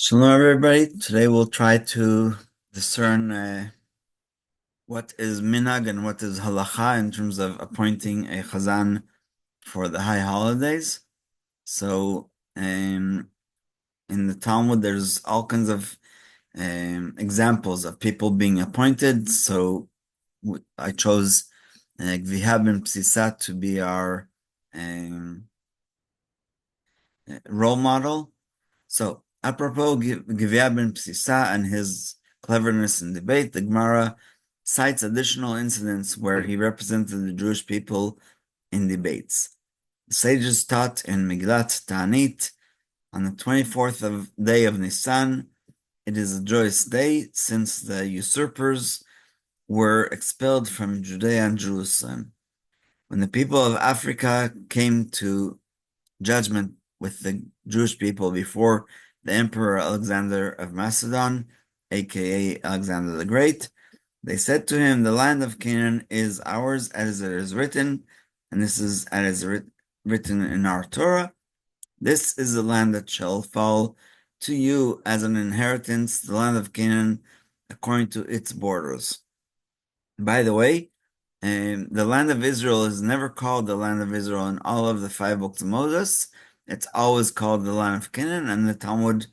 Shalom, everybody. Today we'll try to discern what is minhag and what is halacha in terms of appointing a Chazzan for the high holidays. So, in the Talmud, there's all kinds of examples of people being appointed. So, I chose Gviha ben Psisa to be our um, role model. So, apropos Givea ben Psisa and his cleverness in debate, the Gemara cites additional incidents where he represented the Jewish people in debates. The sages taught in Megillat Ta'anit on the 24th day of Nisan. It is a joyous day since the usurpers were expelled from Judea and Jerusalem. When the people of Africa came to judgment with the Jewish people before the Emperor Alexander of Macedon, aka Alexander the Great. They said to him, "The land of Canaan is ours as it is written, and this is as written in our Torah. This is the land that shall fall to you as an inheritance, the land of Canaan, according to its borders." By the way, the land of Israel is never called the land of Israel in all of the five books of Moses. It's always called the land of Canaan, and the Talmud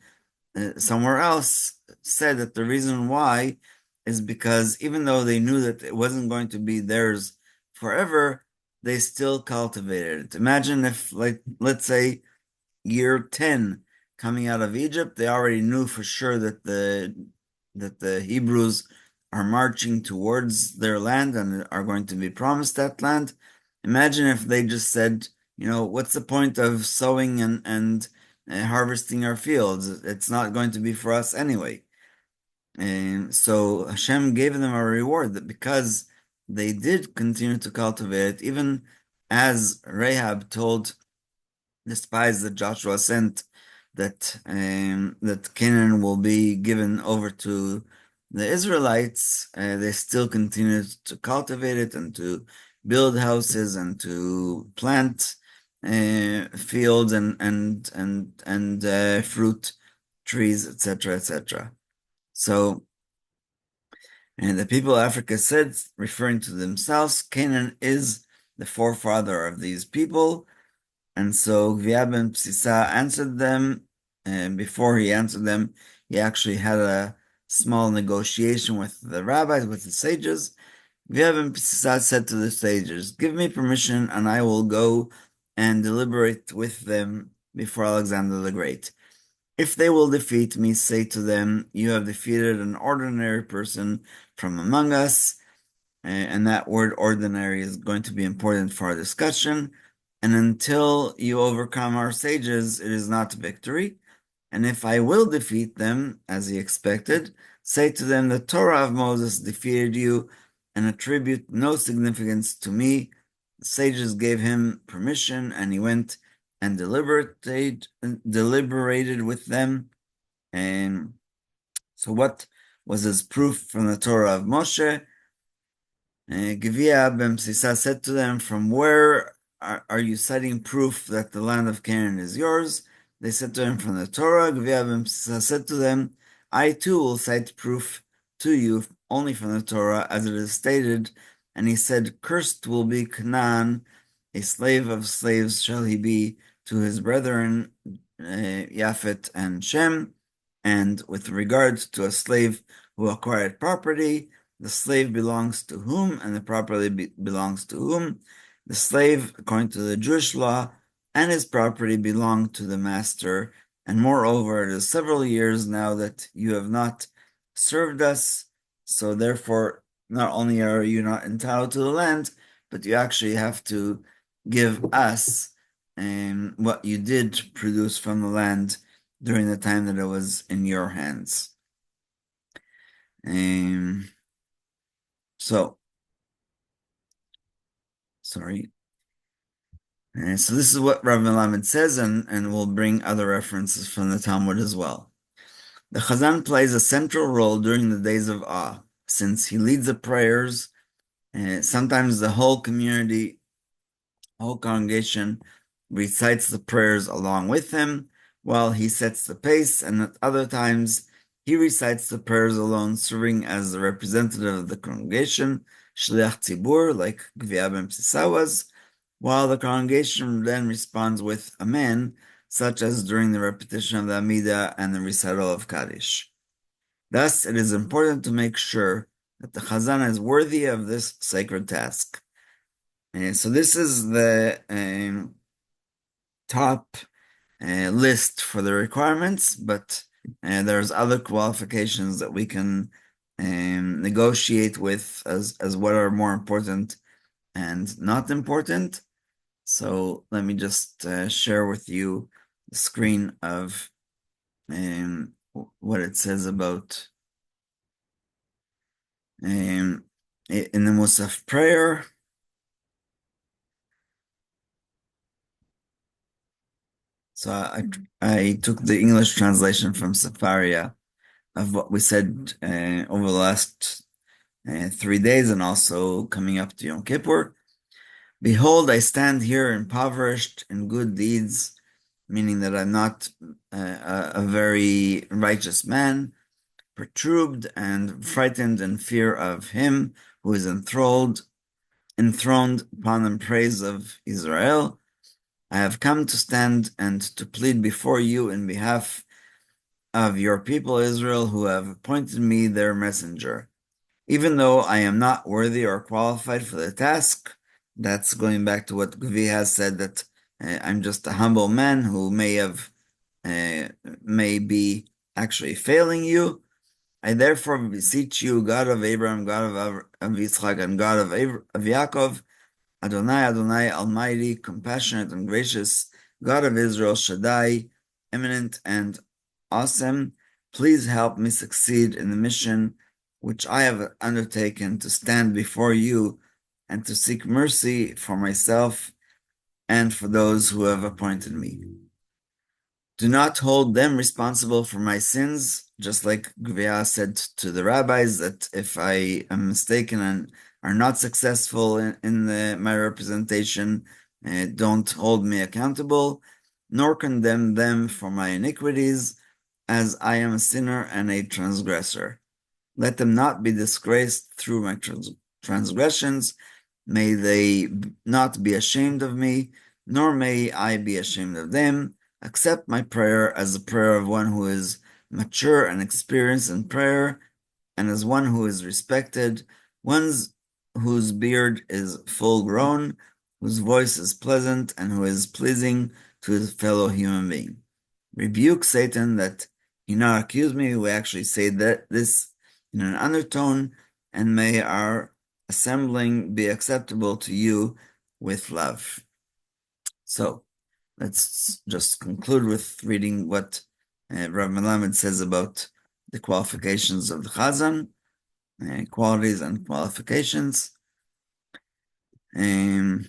somewhere else said that the reason why is because even though they knew that it wasn't going to be theirs forever, they still cultivated it. Imagine if, like, let's say, year 10 coming out of Egypt, they already knew for sure that the Hebrews are marching towards their land and are going to be promised that land. Imagine if they just said, what's the point of sowing and harvesting our fields? It's not going to be for us anyway. And so Hashem gave them a reward that because they did continue to cultivate it, even as Rahab told the spies that Joshua sent that Canaan will be given over to the Israelites, they still continued to cultivate it and to build houses and to plant fields and fruit trees, etc., etc. So, and the people of Africa said, referring to themselves, Canaan is the forefather of these people. And so Gviya ben Psisa answered them, and before he answered them, he actually had a small negotiation with the rabbis, with the sages. Gviya ben Psisa said to the sages, "Give me permission, and I will go and deliberate with them before Alexander the Great. If they will defeat me, say to them, you have defeated an ordinary person from among us." And that word ordinary is going to be important for our discussion. "And until you overcome our sages, it is not victory. And if I will defeat them, as he expected, say to them, the Torah of Moses defeated you, and attribute no significance to me." The sages gave him permission, and he went and deliberated with them. And so what was his proof from the Torah of Moshe? Givia ben Psisa said to them, "From where are you citing proof that the land of Canaan is yours?" They said to him, "From the Torah." Givia ben Psisa said to them, "I too will cite proof to you only from the Torah, as it is stated." And he said, "Cursed will be Canaan, a slave of slaves shall he be to his brethren, Japhet and Shem." And with regard to a slave who acquired property, the slave belongs to whom, and the property belongs to whom. The slave, according to the Jewish law, and his property belong to the master. And moreover, it is several years now that you have not served us, so therefore, not only are you not entitled to the land, but you actually have to give us what you did produce from the land during the time that it was in your hands. So, sorry. So this is what Rav Melamed says, and we'll bring other references from the Talmud as well. The Chazan plays a central role during the days of awe, since he leads the prayers. Sometimes the whole community, whole congregation recites the prayers along with him. while he sets the pace, and at other times he recites the prayers alone, serving as the representative of the congregation, Shliach Tzibur, like Gviya ben Psisa was, while the congregation then responds with Amen, such as during the repetition of the Amidah and the recital of Kaddish. Thus, it is important to make sure that the Chazzan is worthy of this sacred task. And so this is the top list for the requirements, but there's other qualifications that we can negotiate with as what are more important and not important. So let me just share with you the screen of what it says about in the Musaf prayer. So I took the English translation from Safaria of what we said over the last 3 days and also coming up to Yom Kippur. Behold, I stand here impoverished in good deeds, meaning that I'm not a very righteous man, perturbed and frightened in fear of him who is enthroned upon the praise of Israel. I have come to stand and to plead before you in behalf of your people Israel, who have appointed me their messenger. Even though I am not worthy or qualified for the task, that's going back to what Gvi has said, that I'm just a humble man who may be actually failing you. I therefore beseech you, God of Abraham, God of Yitzchak, and God of Yaakov, Adonai, Adonai, Almighty, compassionate and gracious, God of Israel, Shaddai, eminent and awesome, please help me succeed in the mission which I have undertaken to stand before you and to seek mercy for myself and for those who have appointed me. Do not hold them responsible for my sins, just like Gvia said to the rabbis that if I am mistaken and are not successful in my representation, don't hold me accountable, nor condemn them for my iniquities, as I am a sinner and a transgressor. Let them not be disgraced through my transgressions. May they not be ashamed of me, nor may I be ashamed of them. Accept my prayer as the prayer of one who is mature and experienced in prayer, and as one who is respected, one whose beard is full grown, whose voice is pleasant, and who is pleasing to his fellow human being. Rebuke Satan that he not accuse me. We actually say that this in an undertone, and may our assembling be acceptable to you with love. So let's just conclude with reading what Rav Melamed says about the qualifications of the Chazzan, qualities and qualifications. And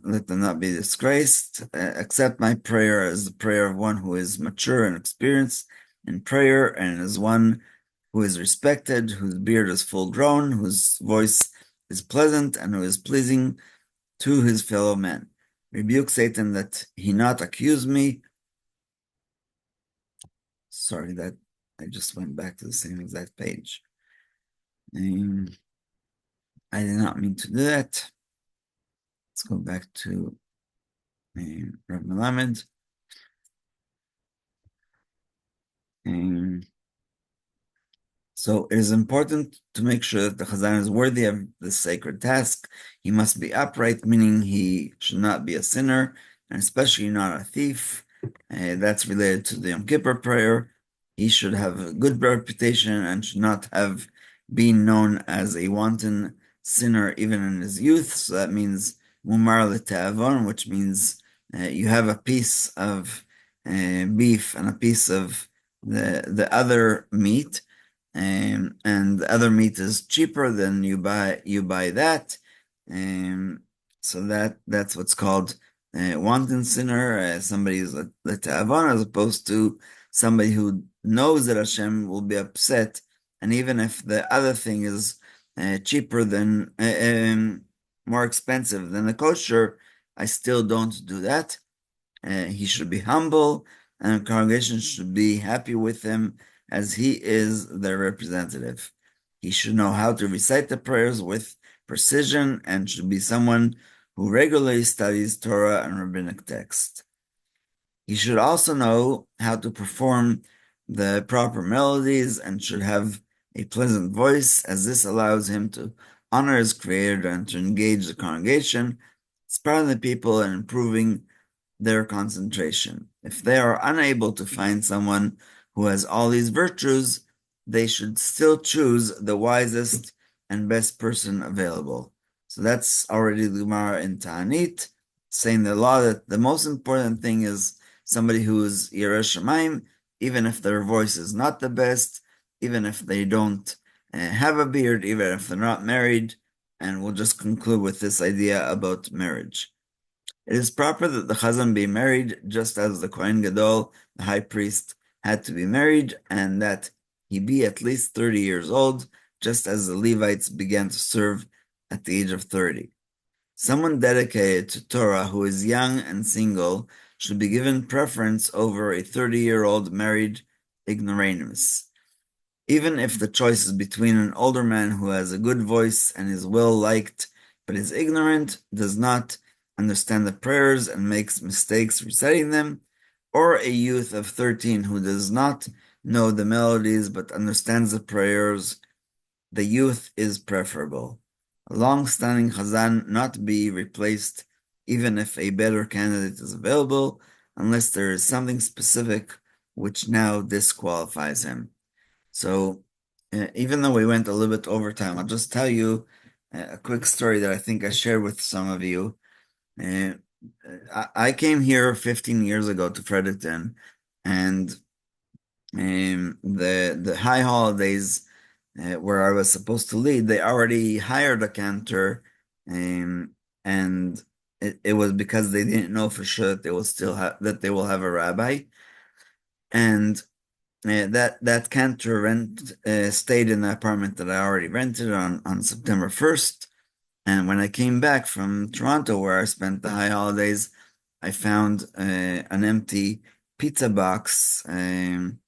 let them not be disgraced. Accept my prayer as the prayer of one who is mature and experienced in prayer, and as one who is respected, whose beard is full grown, whose voice is pleasant, and who is pleasing to his fellow men. Rebuke Satan that he not accuse me. Sorry that I just went back to the same exact page. I did not mean to do that. Let's go back to Rav Melamed. So it is important to make sure that the Chazan is worthy of this sacred task. He must be upright, meaning he should not be a sinner, and especially not a thief. That's related to the Yom Kippur prayer. He should have a good reputation and should not have been known as a wanton sinner even in his youth. So that means mumar l'te'avon, which means you have a piece of beef and a piece of the other meat, and the other meat is cheaper, then you buy that. So that's what's called wanton sinner. Somebody who's l'te'avon, as opposed to somebody who knows that Hashem will be upset, and even if the other thing is cheaper than more expensive than the kosher, I still don't do that. He should be humble, and the congregation should be happy with him as he is their representative. He should know how to recite the prayers with precision and should be someone who regularly studies Torah and rabbinic text. He should also know how to perform the proper melodies and should have a pleasant voice, as this allows him to honor his Creator and to engage the congregation, inspiring the people and improving their concentration. If they are unable to find someone who has all these virtues, they should still choose the wisest and best person available. So that's already the Gemara in Ta'anit, saying the law that the most important thing is somebody who is Yireh Shamayim, even if their voice is not the best, even if they don't have a beard, even if they're not married. And we'll just conclude with this idea about marriage. It is proper that the Chazzan be married, just as the Kohen Gadol, the high priest, had to be married, and that he be at least 30 years old, just as the Levites began to serve at the age of 30. Someone dedicated to Torah who is young and single should be given preference over a 30-year-old married ignoramus. Even if the choice is between an older man who has a good voice and is well liked, but is ignorant, does not understand the prayers and makes mistakes reciting them, or a youth of 13 who does not know the melodies but understands the prayers, the youth is preferable. A long-standing Chazzan not be replaced even if a better candidate is available, unless there is something specific which now disqualifies him. So, even though we went a little bit over time, I'll just tell you a quick story that I think I shared with some of you. I came here 15 years ago to Fredericton, and the high holidays where I was supposed to lead, they already hired a cantor, and it was because they didn't know for sure that they will still have that they will have a rabbi, and that cantor stayed in the apartment that I already rented on September 1st. And when I came back from Toronto, where I spent the high holidays, I found an empty pizza box. And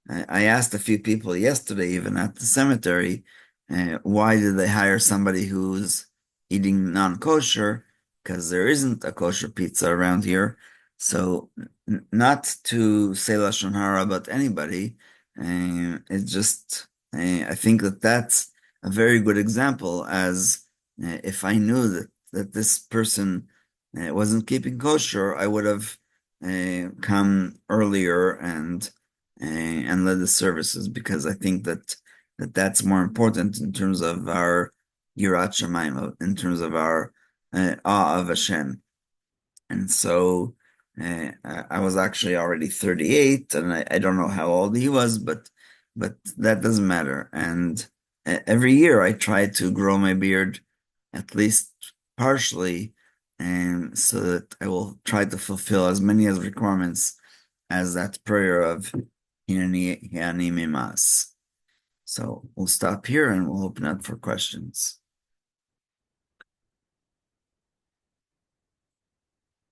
I asked a few people yesterday, even at the cemetery, why did they hire somebody who's eating non-kosher? Because there isn't a kosher pizza around here. So, not to say Lashon Hara about anybody, it's just, I think that that's a very good example, as if I knew that this person wasn't keeping kosher, I would have come earlier and led the services, because I think that's more important in terms of our Yirat Shamayim, in terms of our awe of Hashem. And so I was actually already 38, and I don't know how old he was, but that doesn't matter. And every year I try to grow my beard at least partially, and so that I will try to fulfill as many as requirements as that prayer of Hineni Mimas. So we'll stop here and we'll open up for questions.